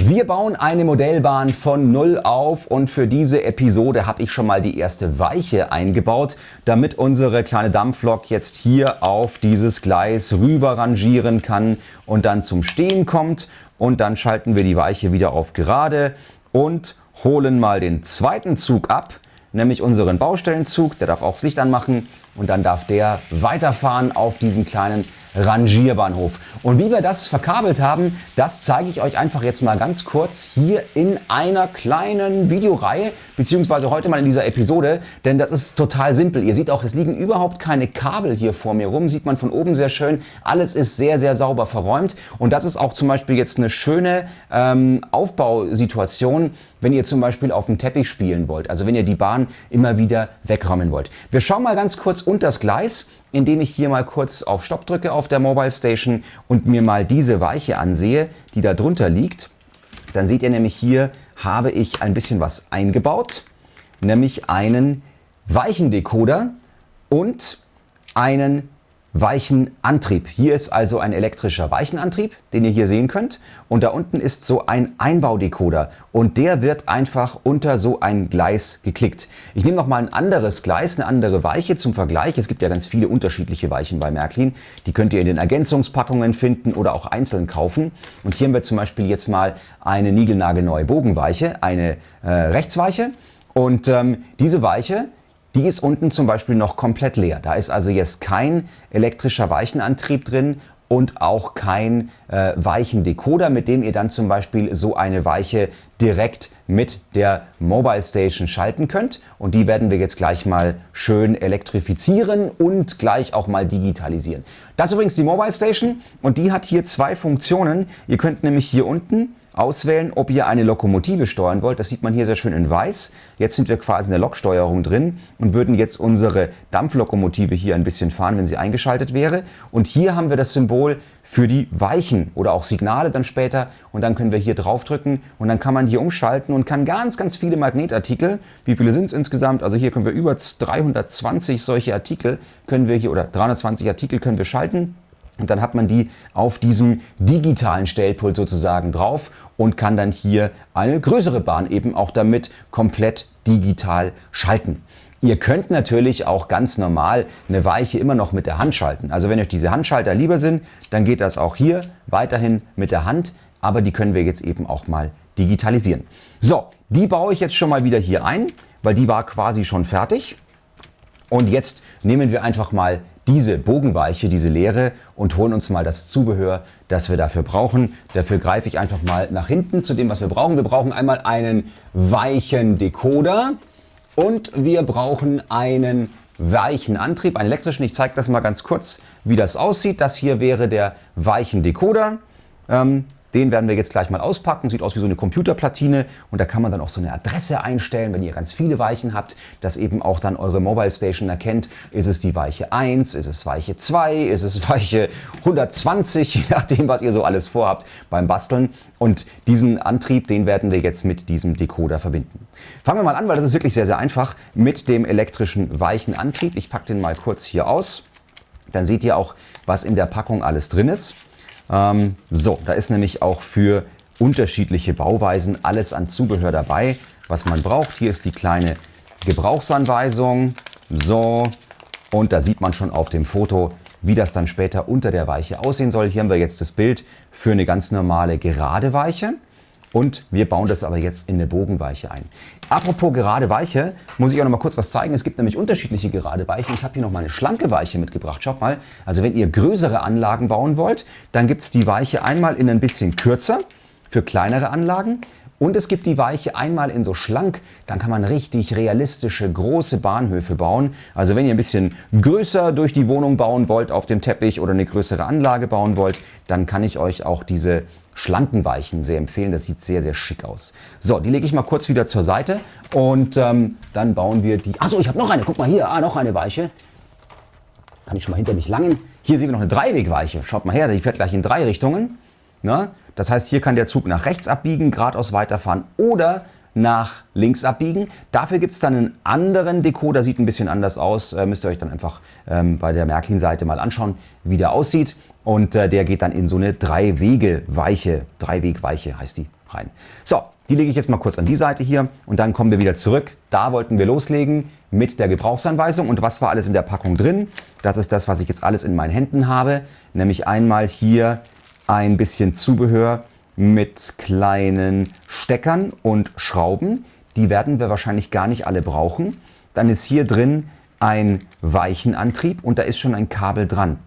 Wir bauen eine Modellbahn von Null auf und für diese Episode habe ich schon mal die erste Weiche eingebaut, damit unsere kleine Dampflok jetzt hier auf dieses Gleis rüber rangieren kann und dann zum Stehen kommt. Und dann schalten wir die Weiche wieder auf gerade und holen mal den zweiten Zug ab, nämlich unseren Baustellenzug. Der darf auch das Licht anmachen und dann darf der weiterfahren auf diesem kleinen Rangierbahnhof. Und wie wir das verkabelt haben, das zeige ich euch einfach jetzt mal ganz kurz hier in einer kleinen Videoreihe, beziehungsweise heute mal in dieser Episode, denn das ist total simpel. Ihr seht auch, es liegen überhaupt keine Kabel hier vor mir rum, sieht man von oben sehr schön. Alles ist sehr, sehr sauber verräumt und das ist auch zum Beispiel jetzt eine schöne Aufbausituation, wenn ihr zum Beispiel auf dem Teppich spielen wollt, also wenn ihr die Bahn immer wieder wegräumen wollt. Wir schauen mal ganz kurz unter das Gleis, indem ich hier mal kurz auf Stopp drücke auf der Mobile Station und mir mal diese Weiche ansehe, die da drunter liegt. Dann seht ihr nämlich, hier habe ich ein bisschen was eingebaut, nämlich einen Weichendecoder und einen Weichenantrieb. Hier ist also ein elektrischer Weichenantrieb, den ihr hier sehen könnt. Und da unten ist so ein Einbaudecoder und der wird einfach unter so ein Gleis geklickt. Ich nehme noch mal ein anderes Gleis, eine andere Weiche zum Vergleich. Es gibt ja ganz viele unterschiedliche Weichen bei Märklin. Die könnt ihr in den Ergänzungspackungen finden oder auch einzeln kaufen. Und hier haben wir zum Beispiel jetzt mal eine niegelnagelneue Bogenweiche, eine Rechtsweiche. Und diese Weiche, die ist unten zum Beispiel noch komplett leer. Da ist also jetzt kein elektrischer Weichenantrieb drin und auch kein Weichendecoder, mit dem ihr dann zum Beispiel so eine Weiche direkt mit der Mobile Station schalten könnt. Und die werden wir jetzt gleich mal schön elektrifizieren und gleich auch mal digitalisieren. Das ist übrigens die Mobile Station und die hat hier zwei Funktionen. Ihr könnt nämlich hier unten auswählen, ob ihr eine Lokomotive steuern wollt. Das sieht man hier sehr schön in weiß. Jetzt sind wir quasi in der Loksteuerung drin und würden jetzt unsere Dampflokomotive hier ein bisschen fahren, wenn sie eingeschaltet wäre. Und hier haben wir das Symbol für die Weichen oder auch Signale dann später. Und dann können wir hier drauf drücken und dann kann man hier umschalten und kann ganz, ganz viele Magnetartikel, wie viele sind es insgesamt? Also hier können wir über 320 solche Artikel können wir hier, oder 320 Artikel können wir schalten. Und dann hat man die auf diesem digitalen Stellpult sozusagen drauf und kann dann hier eine größere Bahn eben auch damit komplett digital schalten. Ihr könnt natürlich auch ganz normal eine Weiche immer noch mit der Hand schalten. Also wenn euch diese Handschalter lieber sind, dann geht das auch hier weiterhin mit der Hand. Aber die können wir jetzt eben auch mal digitalisieren. So, die baue ich jetzt schon mal wieder hier ein, weil die war quasi schon fertig. Und jetzt nehmen wir einfach mal diese Bogenweiche, diese leere, und holen uns mal das Zubehör, das wir dafür brauchen. Dafür greife ich einfach mal nach hinten zu dem, was wir brauchen. Wir brauchen einmal einen Weichendecoder und wir brauchen einen Weichenantrieb, einen elektrischen. Ich zeige das mal ganz kurz, wie das aussieht. Das hier wäre der Weichendecoder. Den werden wir jetzt gleich mal auspacken. Sieht aus wie so eine Computerplatine und da kann man dann auch so eine Adresse einstellen, wenn ihr ganz viele Weichen habt, dass eben auch dann eure Mobile Station erkennt, ist es die Weiche 1, ist es Weiche 2, ist es Weiche 120, je nachdem, was ihr so alles vorhabt beim Basteln. Und diesen Antrieb, den werden wir jetzt mit diesem Decoder verbinden. Fangen wir mal an, weil das ist wirklich sehr, sehr einfach mit dem elektrischen Weichenantrieb. Ich packe den mal kurz hier aus. Dann seht ihr auch, was in der Packung alles drin ist. So, da ist nämlich auch für unterschiedliche Bauweisen alles an Zubehör dabei, was man braucht. Hier ist die kleine Gebrauchsanweisung. So, und da sieht man schon auf dem Foto, wie das dann später unter der Weiche aussehen soll. Hier haben wir jetzt das Bild für eine ganz normale gerade Weiche. Und wir bauen das aber jetzt in eine Bogenweiche ein. Apropos gerade Weiche, muss ich auch noch mal kurz was zeigen. Es gibt nämlich unterschiedliche gerade Weichen. Ich habe hier noch mal eine schlanke Weiche mitgebracht. Schaut mal, also wenn ihr größere Anlagen bauen wollt, dann gibt es die Weiche einmal in ein bisschen kürzer für kleinere Anlagen. Und es gibt die Weiche einmal in so schlank, dann kann man richtig realistische, große Bahnhöfe bauen. Also wenn ihr ein bisschen größer durch die Wohnung bauen wollt auf dem Teppich oder eine größere Anlage bauen wollt, dann kann ich euch auch diese schlanken Weichen sehr empfehlen. Das sieht sehr, sehr schick aus. So, die lege ich mal kurz wieder zur Seite und dann bauen wir die... Achso, ich habe noch eine. Guck mal hier, noch eine Weiche. Kann ich schon mal hinter mich langen. Hier sehen wir noch eine Dreiwegweiche. Schaut mal her, die fährt gleich in 3 Richtungen. Na? Das heißt, hier kann der Zug nach rechts abbiegen, geradeaus weiterfahren oder nach links abbiegen. Dafür gibt es dann einen anderen Decoder, sieht ein bisschen anders aus. Müsst ihr euch dann einfach bei der Märklin-Seite mal anschauen, wie der aussieht. Und der geht dann in so eine Dreiwegweiche heißt die. rein. So, die lege ich jetzt mal kurz an die Seite hier und dann kommen wir wieder zurück. Da wollten wir loslegen mit der Gebrauchsanweisung und was war alles in der Packung drin. Das ist das, was ich jetzt alles in meinen Händen habe, nämlich einmal hier ein bisschen Zubehör mit kleinen Steckern und Schrauben. Die werden wir wahrscheinlich gar nicht alle brauchen. Dann ist hier drin ein Weichenantrieb und da ist schon ein Kabel dran.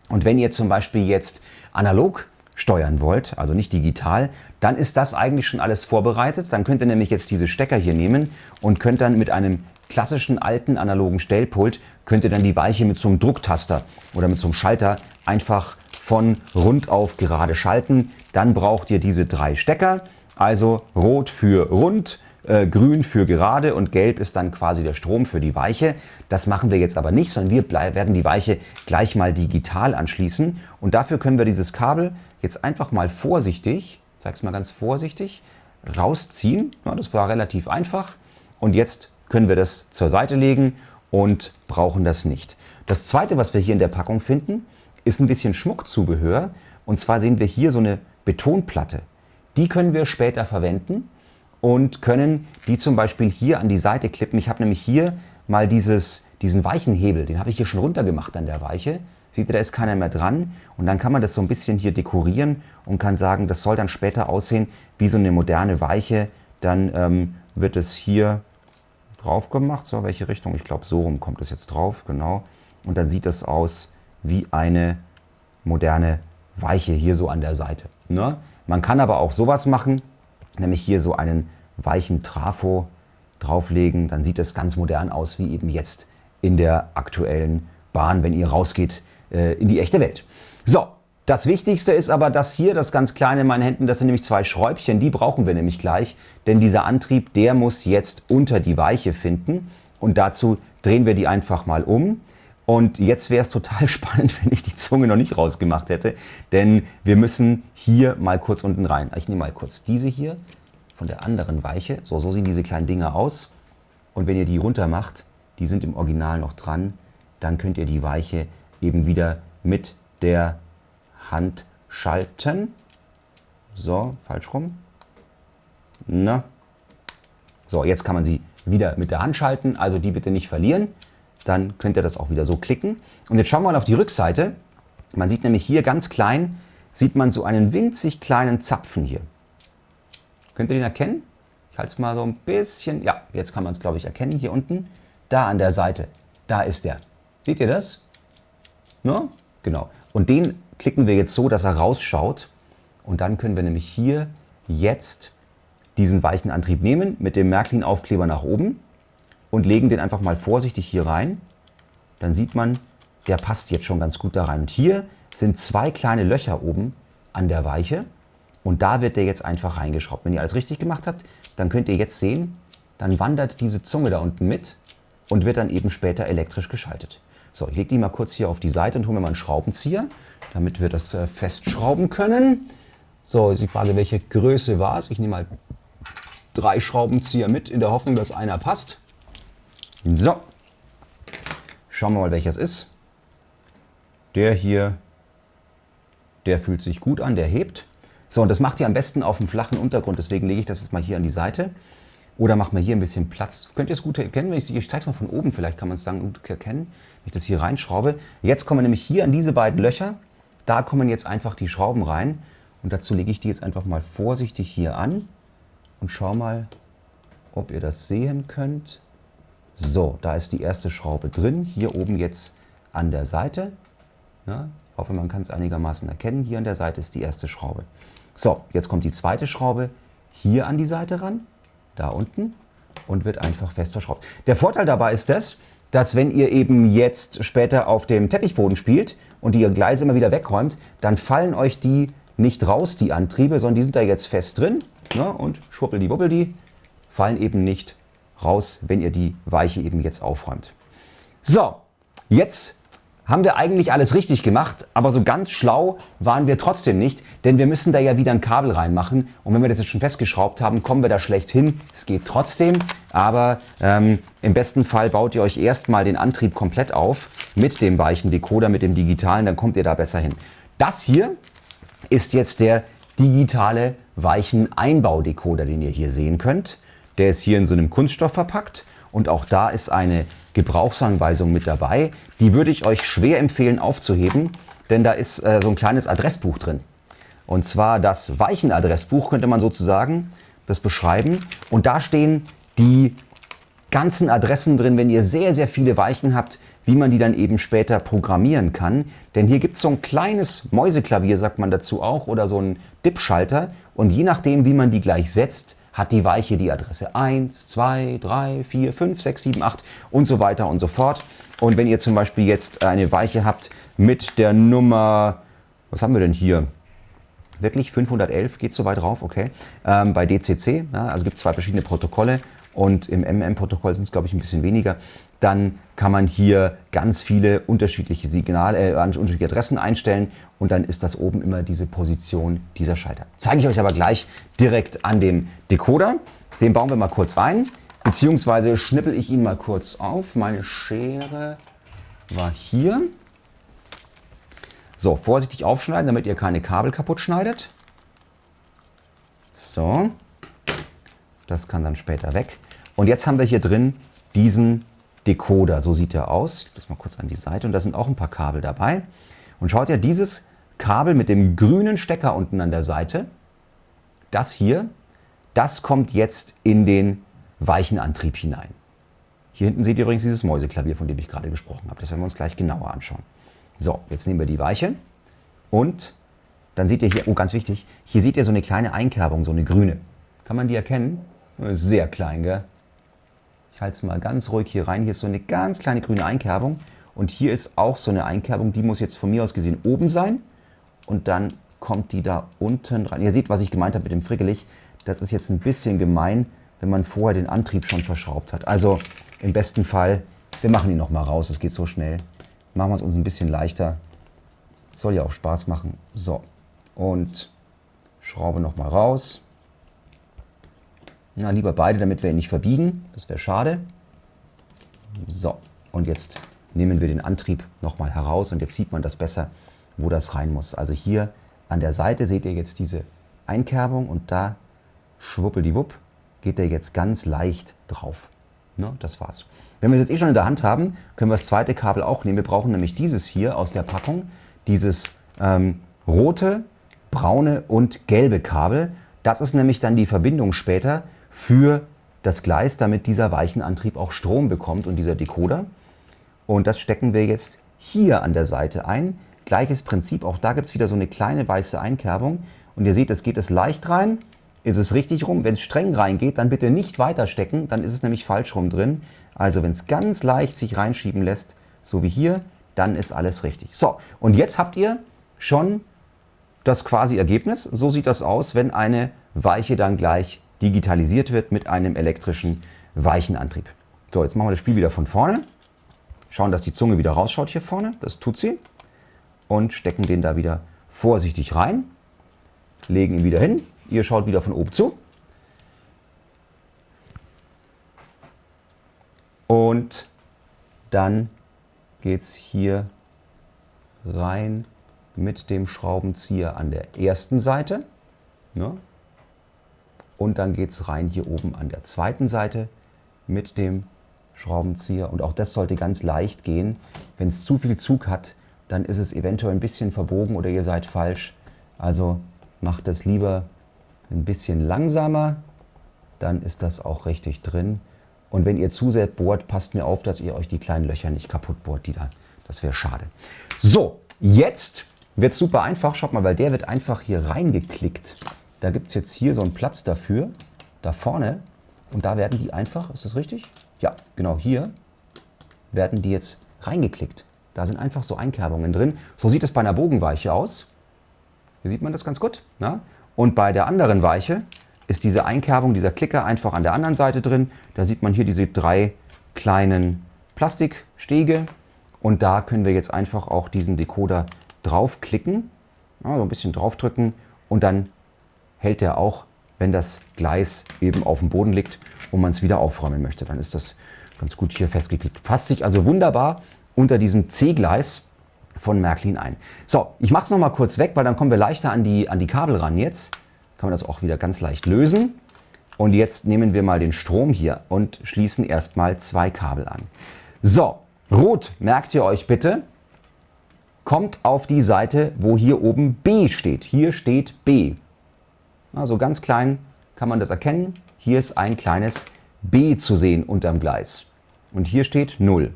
Und wenn ihr zum Beispiel jetzt analog steuern wollt, also nicht digital, dann ist das eigentlich schon alles vorbereitet. Dann könnt ihr nämlich jetzt diese Stecker hier nehmen und könnt dann mit einem klassischen alten analogen Stellpult, könnt ihr dann die Weiche mit so einem Drucktaster oder mit so einem Schalter einfach von rund auf gerade schalten. Dann braucht ihr diese 3 Stecker, also rot für rund, grün für gerade und gelb ist dann quasi der Strom für die Weiche. Das machen wir jetzt aber nicht, sondern wir werden die Weiche gleich mal digital anschließen. Und dafür können wir dieses Kabel jetzt einfach mal vorsichtig, ich zeige es mal ganz vorsichtig, rausziehen. Ja, das war relativ einfach. Und jetzt können wir das zur Seite legen und brauchen das nicht. Das zweite, was wir hier in der Packung finden, ist ein bisschen Schmuckzubehör. Und zwar sehen wir hier so eine Betonplatte. Die können wir später verwenden und können die zum Beispiel hier an die Seite klippen. Ich habe nämlich hier mal diesen weichen Hebel, den habe ich hier schon runtergemacht an der Weiche. Seht ihr, da ist keiner mehr dran. Und dann kann man das so ein bisschen hier dekorieren und kann sagen, das soll dann später aussehen wie so eine moderne Weiche. Dann wird es hier drauf gemacht. So, welche Richtung? Ich glaube, so rum kommt es jetzt drauf, genau. Und dann sieht das aus wie eine moderne Weiche hier so an der Seite. Ne? Man kann aber auch sowas machen, nämlich hier so einen weichen Trafo drauflegen. Dann sieht es ganz modern aus, wie eben jetzt in der aktuellen Bahn, wenn ihr rausgeht in die echte Welt. So, das Wichtigste ist aber das hier, das ganz kleine in meinen Händen, das sind nämlich 2 Schräubchen, die brauchen wir nämlich gleich, denn dieser Antrieb, der muss jetzt unter die Weiche finden und dazu drehen wir die einfach mal um. Und jetzt wäre es total spannend, wenn ich die Zunge noch nicht rausgemacht hätte, denn wir müssen hier mal kurz unten rein. Ich nehme mal kurz diese hier von der anderen Weiche. So sehen diese kleinen Dinger aus. Und wenn ihr die runter macht, die sind im Original noch dran, dann könnt ihr die Weiche eben wieder mit der Hand schalten. So, falsch rum. Na. So, jetzt kann man sie wieder mit der Hand schalten, also die bitte nicht verlieren. Dann könnt ihr das auch wieder so klicken. Und jetzt schauen wir mal auf die Rückseite. Man sieht nämlich hier ganz klein, sieht man so einen winzig kleinen Zapfen hier. Könnt ihr den erkennen? Ich halte es mal so ein bisschen. Ja, jetzt kann man es, glaube ich, erkennen. Hier unten, da an der Seite, da ist der. Seht ihr das? No? Genau. Und den klicken wir jetzt so, dass er rausschaut. Und dann können wir nämlich hier jetzt diesen weichen Antrieb nehmen mit dem Märklin-Aufkleber nach oben und legen den einfach mal vorsichtig hier rein. Dann sieht man, der passt jetzt schon ganz gut da rein. Und hier sind 2 kleine Löcher oben an der Weiche und da wird der jetzt einfach reingeschraubt. Wenn ihr alles richtig gemacht habt, dann könnt ihr jetzt sehen, dann wandert diese Zunge da unten mit und wird dann eben später elektrisch geschaltet. So, ich lege die mal kurz hier auf die Seite und hole mir mal einen Schraubenzieher, damit wir das festschrauben können. So, ist die Frage, welche Größe war es? Ich nehme mal 3 Schraubenzieher mit, in der Hoffnung, dass einer passt. So, schauen wir mal, welches ist. Der hier, der fühlt sich gut an, der hebt. So, und das macht ihr am besten auf einem flachen Untergrund, deswegen lege ich das jetzt mal hier an die Seite. Oder macht mal hier ein bisschen Platz. Könnt ihr es gut erkennen? Ich zeige es mal von oben, vielleicht kann man es dann gut erkennen, wenn ich das hier reinschraube. Jetzt kommen wir nämlich hier an diese beiden Löcher. Da kommen jetzt einfach die Schrauben rein. Und dazu lege ich die jetzt einfach mal vorsichtig hier an. Und schau mal, ob ihr das sehen könnt. So, da ist die erste Schraube drin. Hier oben jetzt an der Seite. Ja, ich hoffe, man kann es einigermaßen erkennen. Hier an der Seite ist die erste Schraube. So, jetzt kommt die zweite Schraube hier an die Seite ran. Da unten und wird einfach fest verschraubt. Der Vorteil dabei ist das, dass wenn ihr eben jetzt später auf dem Teppichboden spielt und die Gleise immer wieder wegräumt, dann fallen euch die nicht raus, die Antriebe, sondern die sind da jetzt fest drin, ne, und schwuppeldi-wuppeldi, fallen eben nicht raus, wenn ihr die Weiche eben jetzt aufräumt. So, jetzt haben wir eigentlich alles richtig gemacht, aber so ganz schlau waren wir trotzdem nicht, denn wir müssen da ja wieder ein Kabel reinmachen und wenn wir das jetzt schon festgeschraubt haben, kommen wir da schlecht hin. Es geht trotzdem, aber im besten Fall baut ihr euch erstmal den Antrieb komplett auf mit dem weichen Decoder, mit dem digitalen, dann kommt ihr da besser hin. Das hier ist jetzt der digitale weichen Einbaudecoder, den ihr hier sehen könnt. Der ist hier in so einem Kunststoff verpackt und auch da ist eine Gebrauchsanweisung mit dabei. Die würde ich euch schwer empfehlen aufzuheben, denn da ist so ein kleines Adressbuch drin. Und zwar das Weichenadressbuch könnte man sozusagen das beschreiben. Und da stehen die ganzen Adressen drin, wenn ihr sehr, sehr viele Weichen habt, wie man die dann eben später programmieren kann. Denn hier gibt es so ein kleines Mäuseklavier, sagt man dazu auch, oder so ein Dip-Schalter. Und je nachdem, wie man die gleich setzt, hat die Weiche die Adresse 1, 2, 3, 4, 5, 6, 7, 8 und so weiter und so fort. Und wenn ihr zum Beispiel jetzt eine Weiche habt mit der Nummer, was haben wir denn hier? Wirklich 511, geht so weit rauf, okay. Bei DCC, ja, also gibt es 2 verschiedene Protokolle und im MM-Protokoll sind es, glaube ich, ein bisschen weniger. Dann kann man hier ganz viele unterschiedliche unterschiedliche Adressen einstellen und dann ist das oben immer diese Position dieser Schalter. Zeige ich euch aber gleich direkt an dem Decoder. Den bauen wir mal kurz ein, beziehungsweise schnippel ich ihn mal kurz auf. Meine Schere war hier. So, vorsichtig aufschneiden, damit ihr keine Kabel kaputt schneidet. So, das kann dann später weg. Und jetzt haben wir hier drin diesen Decoder, so sieht er aus. Das mal kurz an die Seite und da sind auch ein paar Kabel dabei. Und schaut ihr, dieses Kabel mit dem grünen Stecker unten an der Seite, das hier, das kommt jetzt in den Weichenantrieb hinein. Hier hinten seht ihr übrigens dieses Mäuseklavier, von dem ich gerade gesprochen habe. Das werden wir uns gleich genauer anschauen. So, jetzt nehmen wir die Weiche und dann seht ihr hier, oh ganz wichtig, hier seht ihr so eine kleine Einkerbung, so eine grüne. Kann man die erkennen? Sehr klein, gell? Ich halte es mal ganz ruhig hier rein. Hier ist so eine ganz kleine grüne Einkerbung und hier ist auch so eine Einkerbung, die muss jetzt von mir aus gesehen oben sein und dann kommt die da unten rein. Ihr seht, was ich gemeint habe mit dem Frickelig. Das ist jetzt ein bisschen gemein, wenn man vorher den Antrieb schon verschraubt hat. Also im besten Fall, wir machen ihn noch mal raus, es geht so schnell. Machen wir es uns ein bisschen leichter. Soll ja auch Spaß machen. So, und Schraube noch mal raus. Na, lieber beide, damit wir ihn nicht verbiegen. Das wäre schade. So, und jetzt nehmen wir den Antrieb noch mal heraus und jetzt sieht man das besser, wo das rein muss. Also hier an der Seite seht ihr jetzt diese Einkerbung und da schwuppeldiwupp geht der jetzt ganz leicht drauf. Ne, das war's. Wenn wir es jetzt eh schon in der Hand haben, können wir das zweite Kabel auch nehmen. Wir brauchen nämlich dieses hier aus der Packung, dieses rote, braune und gelbe Kabel. Das ist nämlich dann die Verbindung später für das Gleis, damit dieser Weichenantrieb auch Strom bekommt und dieser Decoder. Und das stecken wir jetzt hier an der Seite ein. Gleiches Prinzip, auch da gibt es wieder so eine kleine weiße Einkerbung. Und ihr seht, es geht es leicht rein, ist es richtig rum. Wenn es streng reingeht, dann bitte nicht weiter stecken, dann ist es nämlich falsch rum drin. Also wenn es ganz leicht sich reinschieben lässt, so wie hier, dann ist alles richtig. So, und jetzt habt ihr schon das quasi Ergebnis. So sieht das aus, wenn eine Weiche dann gleich digitalisiert wird mit einem elektrischen Weichenantrieb. So, jetzt machen wir das Spiel wieder von vorne. Schauen, dass die Zunge wieder rausschaut hier vorne. Das tut sie. Und stecken den da wieder vorsichtig rein. Legen ihn wieder hin. Ihr schaut wieder von oben zu. Und dann geht es hier rein mit dem Schraubenzieher an der ersten Seite. Ne? Und dann geht es rein hier oben an der zweiten Seite mit dem Schraubenzieher. Und auch das sollte ganz leicht gehen. Wenn es zu viel Zug hat, dann ist es eventuell ein bisschen verbogen oder ihr seid falsch. Also macht es lieber ein bisschen langsamer, dann ist das auch richtig drin. Und wenn ihr zu sehr bohrt, passt mir auf, dass ihr euch die kleinen Löcher nicht kaputt bohrt, die da. Das wäre schade. So, jetzt wird es super einfach. Schaut mal, weil der wird einfach hier reingeklickt. Da gibt es jetzt hier so einen Platz dafür, da vorne. Und da werden die einfach, ist das richtig? Ja, genau hier werden die jetzt reingeklickt. Da sind einfach so Einkerbungen drin. So sieht es bei einer Bogenweiche aus. Hier sieht man das ganz gut. Na? Und bei der anderen Weiche ist diese Einkerbung, dieser Klicker einfach an der anderen Seite drin. Da sieht man hier diese 3 kleinen Plastikstege. Und da können wir jetzt einfach auch diesen Decoder draufklicken. Ja, so ein bisschen draufdrücken. Und dann hält er auch, wenn das Gleis eben auf dem Boden liegt und man es wieder aufräumen möchte. Dann ist das ganz gut hier festgeklickt. Passt sich also wunderbar unter diesem C-Gleis von Märklin ein. So, ich mache es noch mal kurz weg, weil dann kommen wir leichter an die Kabel ran jetzt. kann man das auch wieder ganz leicht lösen. Und jetzt nehmen wir mal den Strom hier und schließen erstmal 2 Kabel an. So, rot, merkt ihr euch bitte, kommt auf die Seite, wo hier oben B steht. Hier steht B. Also ganz klein kann man das erkennen. Hier ist ein kleines B zu sehen unterm Gleis. Und hier steht 0.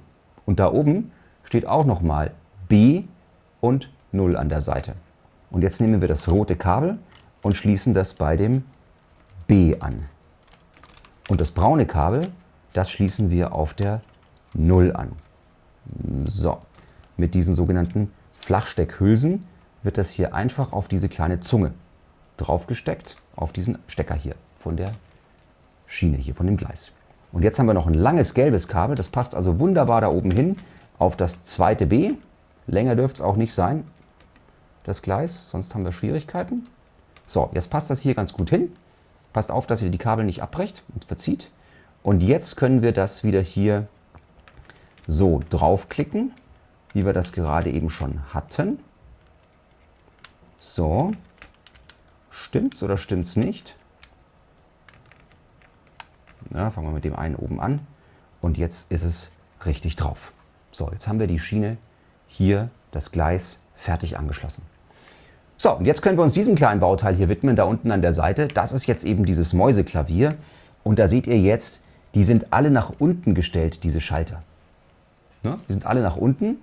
Und da oben steht auch nochmal B und 0 an der Seite. Und jetzt nehmen wir das rote Kabel und schließen das bei dem B an. Und das braune Kabel, das schließen wir auf der 0 an. So, mit diesen sogenannten Flachsteckhülsen wird das hier einfach auf diese kleine Zunge draufgesteckt, auf diesen Stecker hier von der Schiene, hier von dem Gleis. Und jetzt haben wir noch ein langes gelbes Kabel, das passt also wunderbar da oben hin auf das zweite B. Länger dürfte es auch nicht sein, das Gleis, sonst haben wir Schwierigkeiten. So, jetzt passt das hier ganz gut hin. Passt auf, dass ihr die Kabel nicht abbrecht und verzieht. Und jetzt können wir das wieder hier so draufklicken, wie wir das gerade eben schon hatten. So, stimmt's oder stimmt's nicht? Ja, fangen wir mit dem einen oben an. Und jetzt ist es richtig drauf. So, jetzt haben wir die Schiene hier, das Gleis, fertig angeschlossen. So, und jetzt können wir uns diesem kleinen Bauteil hier widmen, da unten an der Seite. Das ist jetzt eben dieses Mäuseklavier. Und da seht ihr jetzt, die sind alle nach unten gestellt, diese Schalter. Ne? Die sind alle nach unten.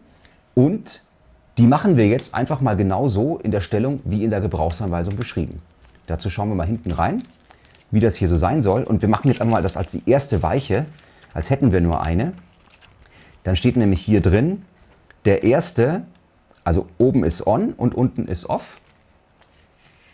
Und die machen wir jetzt einfach mal genau so in der Stellung, wie in der Gebrauchsanweisung beschrieben. Dazu schauen wir mal hinten rein, wie das hier so sein soll. Und wir machen jetzt einmal das als die erste Weiche, als hätten wir nur eine. Dann steht nämlich hier drin, der erste, also oben ist on und unten ist off.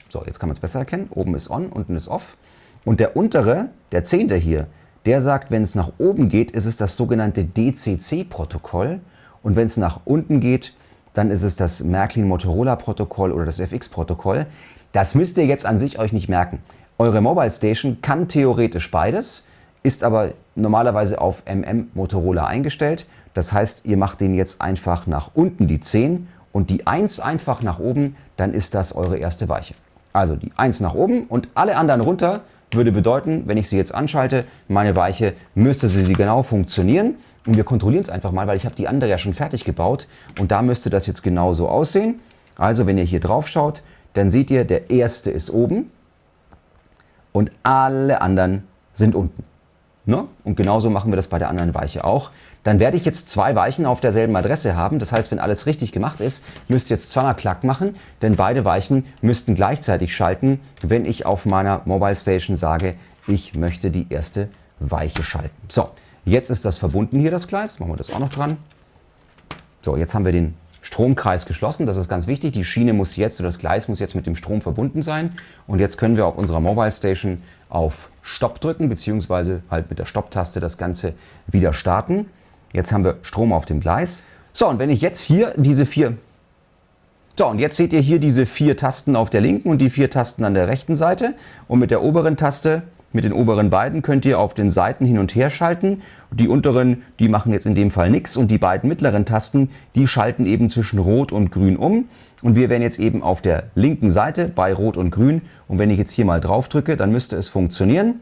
So, jetzt kann man es besser erkennen. Oben ist on, unten ist off. Und der untere, der 10. hier, der sagt, wenn es nach oben geht, ist es das sogenannte DCC-Protokoll. Und wenn es nach unten geht, dann ist es das Märklin-Motorola-Protokoll oder das FX-Protokoll. Das müsst ihr jetzt an sich euch nicht merken. Eure Mobile Station kann theoretisch beides, ist aber normalerweise auf MM-Motorola eingestellt. Das heißt, ihr macht den jetzt einfach nach unten die 10 und die 1 einfach nach oben, dann ist das eure erste Weiche. Also die 1 nach oben und alle anderen runter würde bedeuten, wenn ich sie jetzt anschalte, meine Weiche, müsste sie genau funktionieren. Und wir kontrollieren es einfach mal, weil ich habe die andere ja schon fertig gebaut und da müsste das jetzt genauso aussehen. Also wenn ihr hier drauf schaut, dann seht ihr, der erste ist oben und alle anderen sind unten. Ne? Und genauso machen wir das bei der anderen Weiche auch. Dann werde ich jetzt 2 Weichen auf derselben Adresse haben. Das heißt, wenn alles richtig gemacht ist, müsst ihr jetzt zweimal Klack machen, denn beide Weichen müssten gleichzeitig schalten, wenn ich auf meiner Mobile Station sage, ich möchte die erste Weiche schalten. So, jetzt ist das verbunden hier, das Gleis. Machen wir das auch noch dran. So, jetzt haben wir den Stromkreis geschlossen. Das ist ganz wichtig. Die Schiene muss jetzt, oder das Gleis muss jetzt mit dem Strom verbunden sein. Und jetzt können wir auf unserer Mobile Station auf Stopp drücken, beziehungsweise halt mit der Stopp-Taste das Ganze wieder starten. Jetzt haben wir Strom auf dem Gleis. So, und wenn ich jetzt hier diese 4... So, und jetzt seht ihr hier diese 4 Tasten auf der linken und die 4 Tasten an der rechten Seite. Und mit der oberen Taste, mit den oberen beiden, könnt ihr auf den Seiten hin und her schalten. Die unteren, die machen jetzt in dem Fall nichts. Und die beiden mittleren Tasten, die schalten eben zwischen Rot und Grün um. Und wir wären jetzt eben auf der linken Seite bei Rot und Grün. Und wenn ich jetzt hier mal drauf drücke, dann müsste es funktionieren.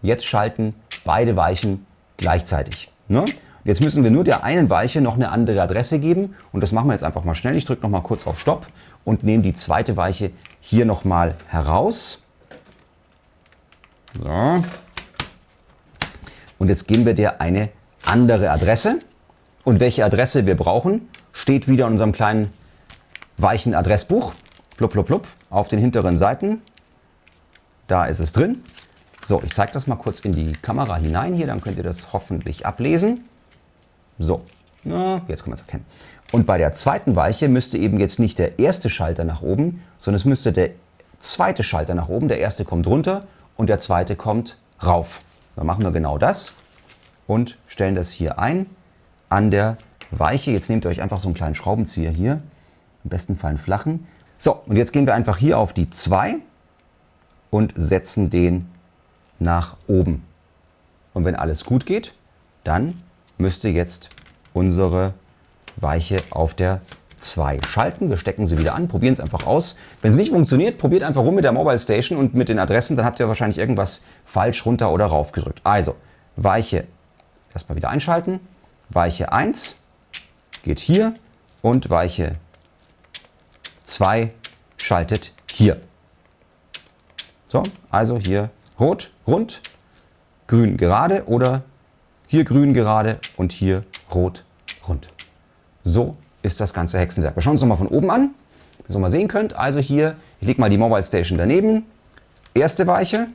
Jetzt schalten beide Weichen gleichzeitig. Ne? Jetzt müssen wir nur der einen Weiche noch eine andere Adresse geben. Und das machen wir jetzt einfach mal schnell. Ich drücke noch mal kurz auf Stopp und nehme die zweite Weiche hier noch mal heraus. So. Und jetzt geben wir der eine andere Adresse. Und welche Adresse wir brauchen, steht wieder in unserem kleinen weichen Adressbuch. Plupp, plupp, plupp, auf den hinteren Seiten. Da ist es drin. So, ich zeige das mal kurz in die Kamera hinein hier, dann könnt ihr das hoffentlich ablesen. So, na, jetzt kann man es erkennen. Und bei der zweiten Weiche müsste eben jetzt nicht der erste Schalter nach oben, sondern es müsste der zweite Schalter nach oben. Der erste kommt runter und der zweite kommt rauf. Dann machen wir genau das und stellen das hier ein an der Weiche. Jetzt nehmt ihr euch einfach so einen kleinen Schraubenzieher hier, im besten Fall einen flachen. So, und jetzt gehen wir einfach hier auf die 2 und setzen den nach oben. Und wenn alles gut geht, dann müsste jetzt unsere Weiche auf der 2 schalten. Wir stecken sie wieder an, probieren es einfach aus. Wenn es nicht funktioniert, probiert einfach rum mit der Mobile Station und mit den Adressen. Dann habt ihr wahrscheinlich irgendwas falsch runter oder rauf gedrückt. Also, Weiche erstmal wieder einschalten. Weiche 1 geht hier und Weiche 2 schaltet hier. So, also hier rot, rund, grün, gerade oder hier grün, gerade und hier rot, rund. So ist das ganze Hexenwerk. Wir schauen uns nochmal von oben an, dass ihr es mal sehen könnt. Also hier, ich lege mal die Mobile Station daneben. Erste Weiche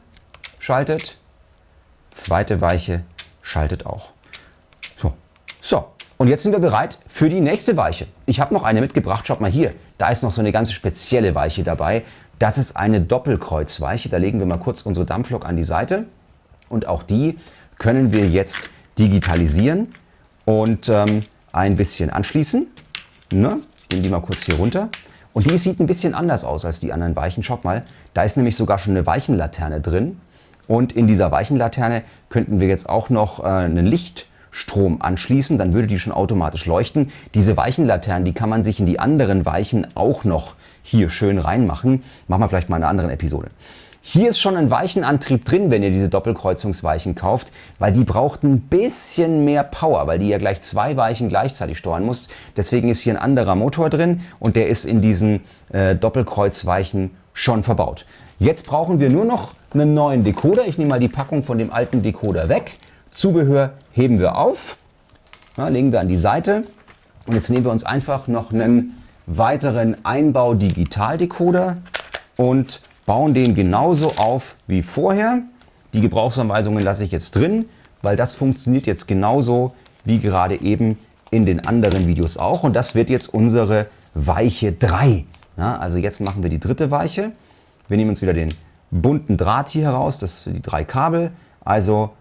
schaltet, zweite Weiche schaltet auch. So, und jetzt sind wir bereit für die nächste Weiche. Ich habe noch eine mitgebracht, schaut mal hier. Da ist noch so eine ganz spezielle Weiche dabei. Das ist eine Doppelkreuzweiche. Da legen wir mal kurz unsere Dampflok an die Seite. Und auch die können wir jetzt digitalisieren und ein bisschen anschließen. Ne? Nehmen die mal kurz hier runter. Und die sieht ein bisschen anders aus als die anderen Weichen. Schaut mal, da ist nämlich sogar schon eine Weichenlaterne drin. Und in dieser Weichenlaterne könnten wir jetzt auch noch einen Lichtstrom anschließen. Dann würde die schon automatisch leuchten. Diese Weichenlaternen, die kann man sich in die anderen Weichen auch noch hier schön reinmachen. Machen wir vielleicht mal in einer anderen Episode. Hier ist schon ein Weichenantrieb drin, wenn ihr diese Doppelkreuzungsweichen kauft, weil die braucht ein bisschen mehr Power, weil die ja gleich 2 Weichen gleichzeitig steuern muss. Deswegen ist hier ein anderer Motor drin und der ist in diesen Doppelkreuzweichen schon verbaut. Jetzt brauchen wir nur noch einen neuen Decoder. Ich nehme mal die Packung von dem alten Decoder weg. Zubehör heben wir auf, legen wir an die Seite und jetzt nehmen wir uns einfach noch einen weiteren Einbau-Digital-Decoder und bauen den genauso auf wie vorher. Die Gebrauchsanweisungen lasse ich jetzt drin, weil das funktioniert jetzt genauso wie gerade eben in den anderen Videos auch. Und das wird jetzt unsere Weiche 3. Also jetzt machen wir die dritte Weiche. Wir nehmen uns wieder den bunten Draht hier heraus, das sind die 3 Kabel. Also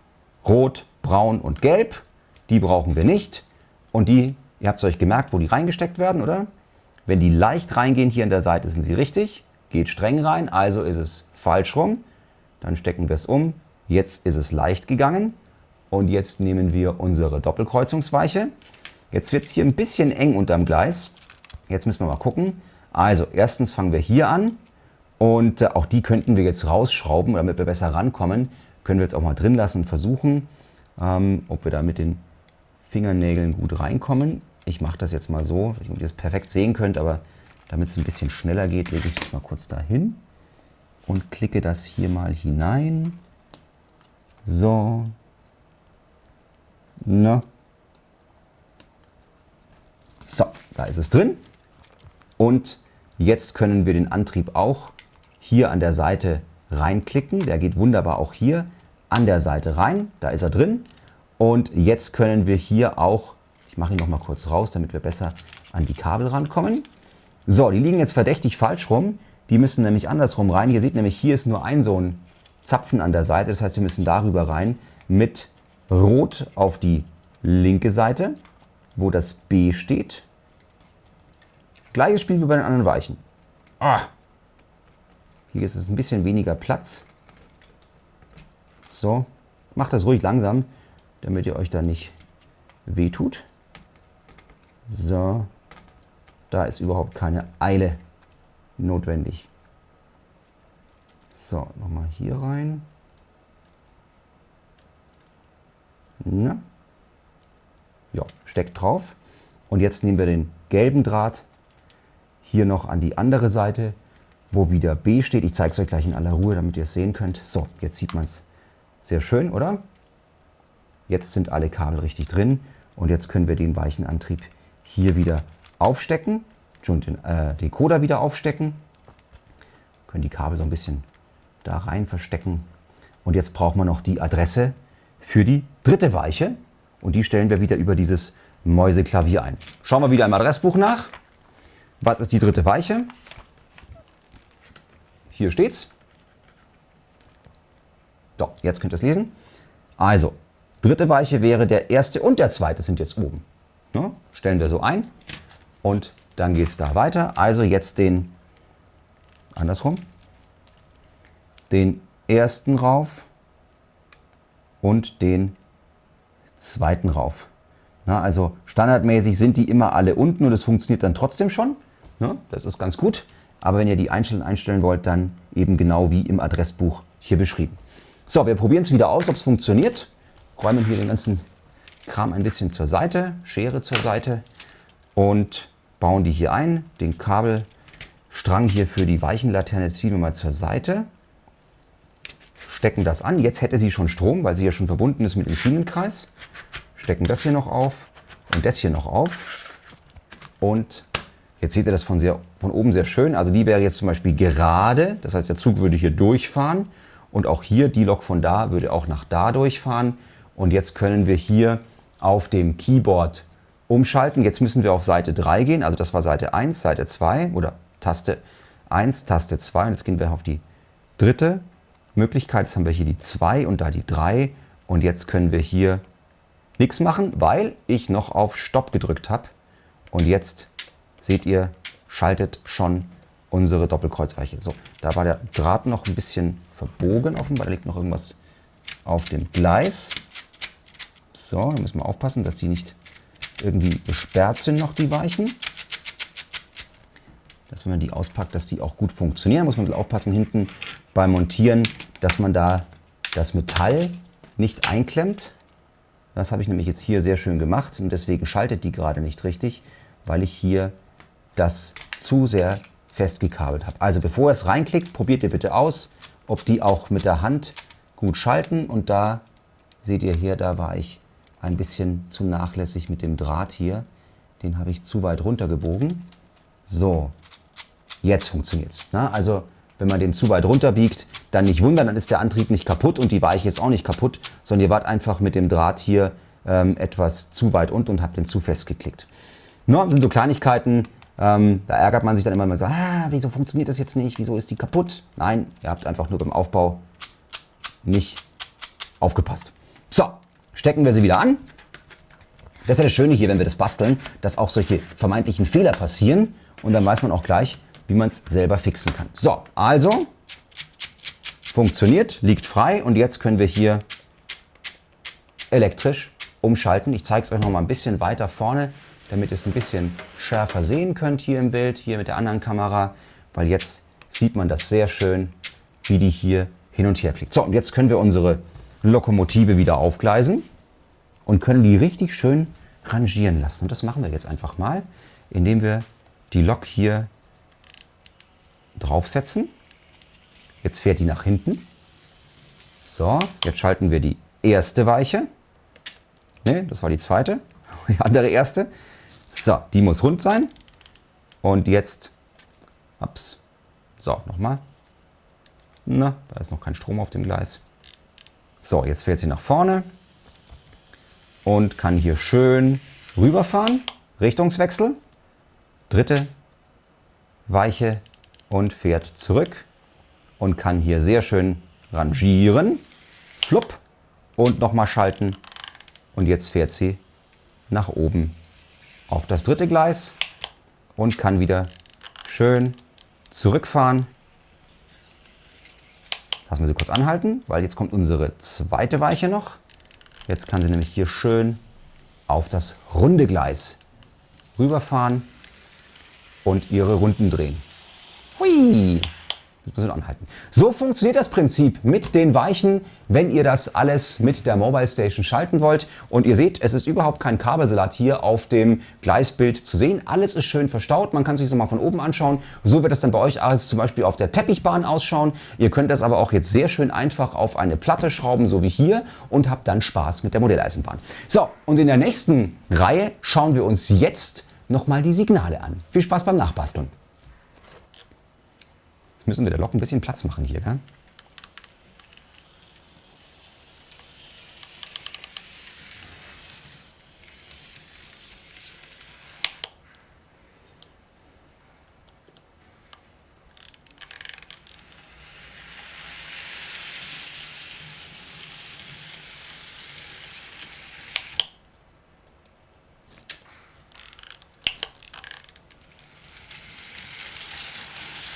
rot, braun und gelb. Die brauchen wir nicht. Und die, ihr habt es euch gemerkt, wo die reingesteckt werden, oder? Wenn die leicht reingehen hier an der Seite, sind sie richtig. Geht streng rein, also ist es falsch rum. Dann stecken wir es um. Jetzt ist es leicht gegangen. Und jetzt nehmen wir unsere Doppelkreuzungsweiche. Jetzt wird es hier ein bisschen eng unterm Gleis. Jetzt müssen wir mal gucken. Also erstens fangen wir hier an. Und auch die könnten wir jetzt rausschrauben, damit wir besser rankommen. Können wir jetzt auch mal drin lassen und versuchen, ob wir da mit den Fingernägeln gut reinkommen. Ich mache das jetzt mal so, dass ihr das perfekt sehen könnt, aber damit es ein bisschen schneller geht, lege ich es mal kurz dahin und klicke das hier mal hinein. So. Na. So, da ist es drin. Und jetzt können wir den Antrieb auch hier an der Seite reinklicken. Der geht wunderbar auch hier an der Seite rein. Da ist er drin. Und jetzt können wir hier auch, ich mache ihn noch mal kurz raus, damit wir besser an die Kabel rankommen. So, die liegen jetzt verdächtig falsch rum. Die müssen nämlich andersrum rein. Ihr seht nämlich, hier ist nur ein so ein Zapfen an der Seite. Das heißt, wir müssen darüber rein mit Rot auf die linke Seite, wo das B steht. Gleiches Spiel wie bei den anderen Weichen. Hier ist es ein bisschen weniger Platz. So, macht das ruhig langsam, damit ihr euch da nicht wehtut. So. Da ist überhaupt keine Eile notwendig. So, nochmal hier rein. Na? Ja, steckt drauf. Und jetzt nehmen wir den gelben Draht hier noch an die andere Seite, wo wieder B steht. Ich zeige es euch gleich in aller Ruhe, damit ihr es sehen könnt. So, jetzt sieht man es sehr schön, oder? Jetzt sind alle Kabel richtig drin und jetzt können wir den Weichenantrieb hier wieder aufstecken und den Decoder wieder aufstecken. Können die Kabel so ein bisschen da rein verstecken. Und jetzt brauchen wir noch die Adresse für die dritte Weiche und die stellen wir wieder über dieses Mäuseklavier ein. Schauen wir wieder im Adressbuch nach. Was ist die dritte Weiche? Hier steht's. So, jetzt könnt ihr es lesen. Also, dritte Weiche wäre der erste und der zweite sind jetzt oben. Ja, stellen wir so ein und dann geht es da weiter. Also jetzt den, andersrum, den ersten rauf und den zweiten rauf. Na, also standardmäßig sind die immer alle unten und es funktioniert dann trotzdem schon. Ne? Das ist ganz gut. Aber wenn ihr die einzeln einstellen wollt, dann eben genau wie im Adressbuch hier beschrieben. So, wir probieren es wieder aus, ob es funktioniert. Räumen hier den ganzen Kram ein bisschen zur Seite, Schere zur Seite und bauen die hier ein. Den Kabelstrang hier für die Weichenlaterne ziehen wir mal zur Seite. Stecken das an. Jetzt hätte sie schon Strom, weil sie ja schon verbunden ist mit dem Schienenkreis. Stecken das hier noch auf und das hier noch auf. Und jetzt seht ihr das von oben sehr schön. Also die wäre jetzt zum Beispiel gerade. Das heißt, der Zug würde hier durchfahren. Und auch hier, die Lok von da würde auch nach da durchfahren. Und jetzt können wir hier auf dem Keyboard umschalten. Jetzt müssen wir auf Seite 3 gehen. Also das war Seite 1, Seite 2 oder Taste 1, Taste 2. Und jetzt gehen wir auf die dritte Möglichkeit. Jetzt haben wir hier die 2 und da die 3. Und jetzt können wir hier nichts machen, weil ich noch auf Stopp gedrückt habe. Und jetzt seht ihr, schaltet schon unsere Doppelkreuzweiche. So, da war der Draht noch ein bisschen verbogen offenbar. Da liegt noch irgendwas auf dem Gleis. So, da müssen wir aufpassen, dass die nicht irgendwie gesperrt sind noch, die Weichen. Dass wenn man die auspackt, dass die auch gut funktionieren. Da muss man aufpassen hinten beim Montieren, dass man da das Metall nicht einklemmt. Das habe ich nämlich jetzt hier sehr schön gemacht und deswegen schaltet die gerade nicht richtig, weil ich hier das zu sehr festgekabelt habe. Also bevor ihr es reinklickt, probiert ihr bitte aus, ob die auch mit der Hand gut schalten. Und da seht ihr hier, da war ich ein bisschen zu nachlässig mit dem Draht hier. Den habe ich zu weit runtergebogen. So, jetzt funktioniert es. Also wenn man den zu weit runter biegt, dann nicht wundern, dann ist der Antrieb nicht kaputt und die Weiche ist auch nicht kaputt, sondern ihr wart einfach mit dem Draht hier etwas zu weit unten und habt den zu fest geklickt. Das sind so Kleinigkeiten, da ärgert man sich dann immer, sagt, wieso funktioniert das jetzt nicht, wieso ist die kaputt? Nein, ihr habt einfach nur beim Aufbau nicht aufgepasst. So, stecken wir sie wieder an. Das ist ja das Schöne hier, wenn wir das basteln, dass auch solche vermeintlichen Fehler passieren und dann weiß man auch gleich, wie man es selber fixen kann. So, also funktioniert, liegt frei und jetzt können wir hier elektrisch umschalten. Ich zeige es euch noch mal ein bisschen weiter vorne, damit ihr es ein bisschen schärfer sehen könnt hier im Bild, hier mit der anderen Kamera, weil jetzt sieht man das sehr schön, wie die hier hin und her klickt. So, und jetzt können wir unsere Lokomotive wieder aufgleisen und können die richtig schön rangieren lassen. Und das machen wir jetzt einfach mal, indem wir die Lok hier draufsetzen. Jetzt fährt die nach hinten. So, jetzt schalten wir die erste Weiche. Ne, das war die zweite. Die andere erste. So, die muss rund sein. Und jetzt, ups, so, nochmal. Na, da ist noch kein Strom auf dem Gleis. So, jetzt fährt sie nach vorne und kann hier schön rüberfahren. Richtungswechsel. Dritte Weiche und fährt zurück und kann hier sehr schön rangieren. Flupp und nochmal schalten. Und jetzt fährt sie nach oben auf das dritte Gleis und kann wieder schön zurückfahren. Lassen wir sie kurz anhalten, weil jetzt kommt unsere zweite Weiche noch. Jetzt kann sie nämlich hier schön auf das runde Gleis rüberfahren und ihre Runden drehen. Hui! Jetzt müssen wir anhalten. So funktioniert das Prinzip mit den Weichen, wenn ihr das alles mit der Mobile Station schalten wollt. Und ihr seht, es ist überhaupt kein Kabelsalat hier auf dem Gleisbild zu sehen. Alles ist schön verstaut. Man kann sich das mal von oben anschauen. So wird es dann bei euch als zum Beispiel auf der Teppichbahn ausschauen. Ihr könnt das aber auch jetzt sehr schön einfach auf eine Platte schrauben, so wie hier, und habt dann Spaß mit der Modelleisenbahn. So, und in der nächsten Reihe schauen wir uns jetzt nochmal die Signale an. Viel Spaß beim Nachbasteln. Jetzt müssen wir der Lok ein bisschen Platz machen hier, gell?